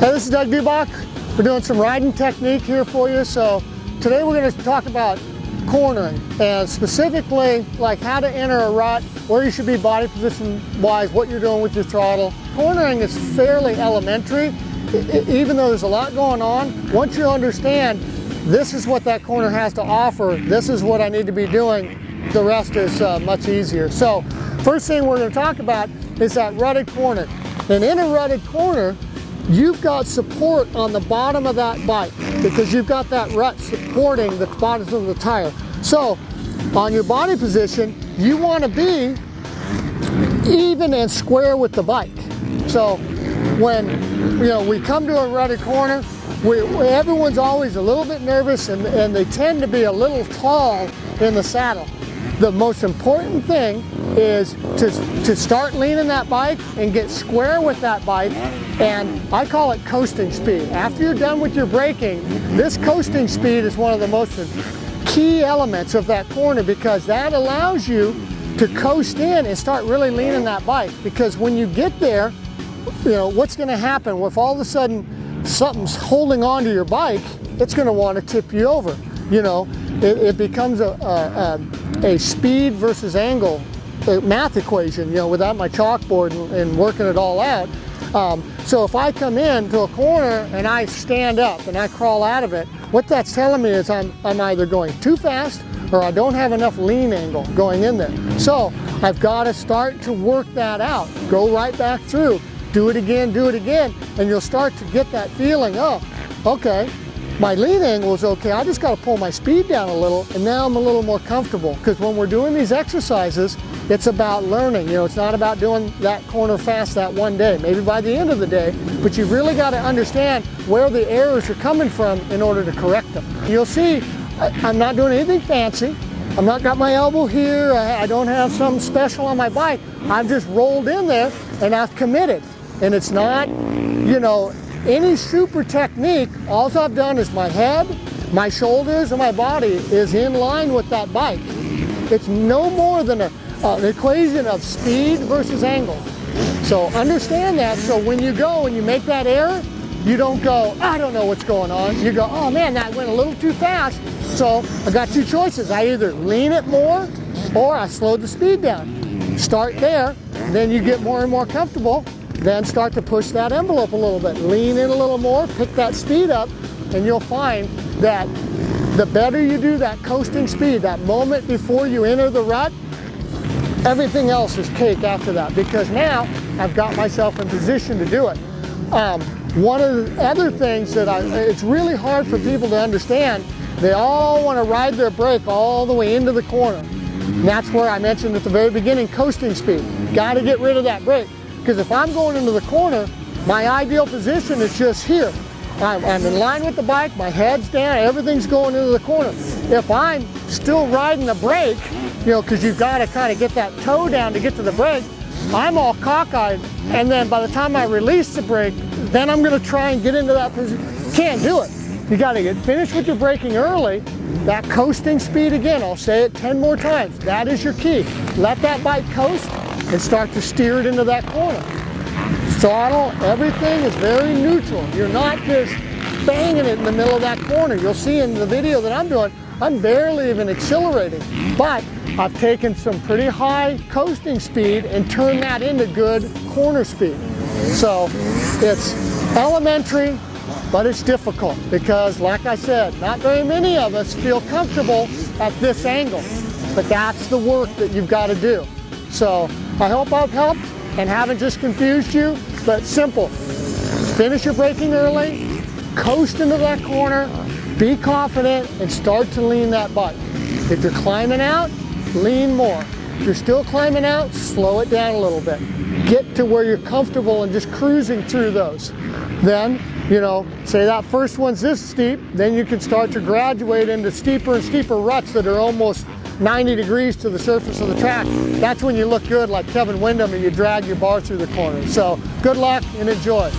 Hey, this is Dough Dubach. We're doing some riding technique here for you. So today we're going to talk about cornering, and specifically like how to enter a rut, where you should be body position wise, what you're doing with your throttle. Cornering is fairly elementary, even though there's a lot going on. Once you understand this is what that corner has to offer, this is what I need to be doing, the rest is much easier. So first thing we're going to talk about is that rutted corner. And in a rutted corner, you've got support on the bottom of that bike because you've got that rut supporting the bottom of the tire. So on your body position, you want to be even and square with the bike. So when we come to a rutted corner, everyone's always a little bit nervous and they tend to be a little tall in the saddle. The most important thing is to start leaning that bike and get square with that bike, and I call it coasting speed. After you're done with your braking, this coasting speed is one of the most key elements of that corner, because that allows you to coast in and start really leaning that bike. Because when you get there, what's going to happen if all of a sudden something's holding on to your bike? It's going to want to tip you over. It becomes a speed versus angle math equation, without my chalkboard and working it all out. So if I come into a corner and I stand up and I crawl out of it, what that's telling me is I'm either going too fast or I don't have enough lean angle going in there. So I've got to start to work that out. Go right back through, do it again, and you'll start to get that feeling, oh, okay, my lean angle is okay, I just got to pull my speed down a little, and now I'm a little more comfortable. Because when we're doing these exercises, it's about learning. It's not about doing that corner fast that one day, maybe by the end of the day, but you've really got to understand where the errors are coming from in order to correct them. You'll see I'm not doing anything fancy. I'm not got my elbow here, I don't have something special on my bike. I've just rolled in there and I've committed. And it's not, any super technique. All I've done is my head, my shoulders, and my body is in line with that bike. It's no more than an equation of speed versus angle. So understand that, so when you go and you make that error, you don't go, I don't know what's going on. You go, oh man, that went a little too fast. So I got two choices. I either lean it more or I slowed the speed down. Start there, then you get more and more comfortable. Then start to push that envelope a little bit. Lean in a little more, pick that speed up, and you'll find that the better you do that coasting speed, that moment before you enter the rut, everything else is cake after that, because now I've got myself in position to do it. One of the other things that it's really hard for people to understand, they all want to ride their brake all the way into the corner. And that's where I mentioned at the very beginning, coasting speed. Got to get rid of that brake. Because if I'm going into the corner, my ideal position is just here. I'm in line with the bike, my head's down, everything's going into the corner. If I'm still riding the brake, because you've got to kind of get that toe down to get to the brake, I'm all cockeyed, and then by the time I release the brake, then I'm going to try and get into that position. Can't do it. You got to get finished with your braking early. That coasting speed again, I'll say it 10 more times. That is your key. Let that bike coast and start to steer it into that corner. Throttle, everything is very neutral. You're not just banging it in the middle of that corner. You'll see in the video that I'm doing, I'm barely even accelerating, but I've taken some pretty high coasting speed and turned that into good corner speed. So it's elementary, but it's difficult because, like I said, not very many of us feel comfortable at this angle, but that's the work that you've got to do. So I hope I've helped and haven't just confused you, but simple. Finish your braking early, coast into that corner, be confident, and start to lean that bike. If you're climbing out, lean more. If you're still climbing out, slow it down a little bit. Get to where you're comfortable and just cruising through those. Then, say that first one's this steep, then you can start to graduate into steeper and steeper ruts that are almost 90 degrees to the surface of the track. That's when you look good like Kevin Windham and you drag your bar through the corner. So good luck and enjoy.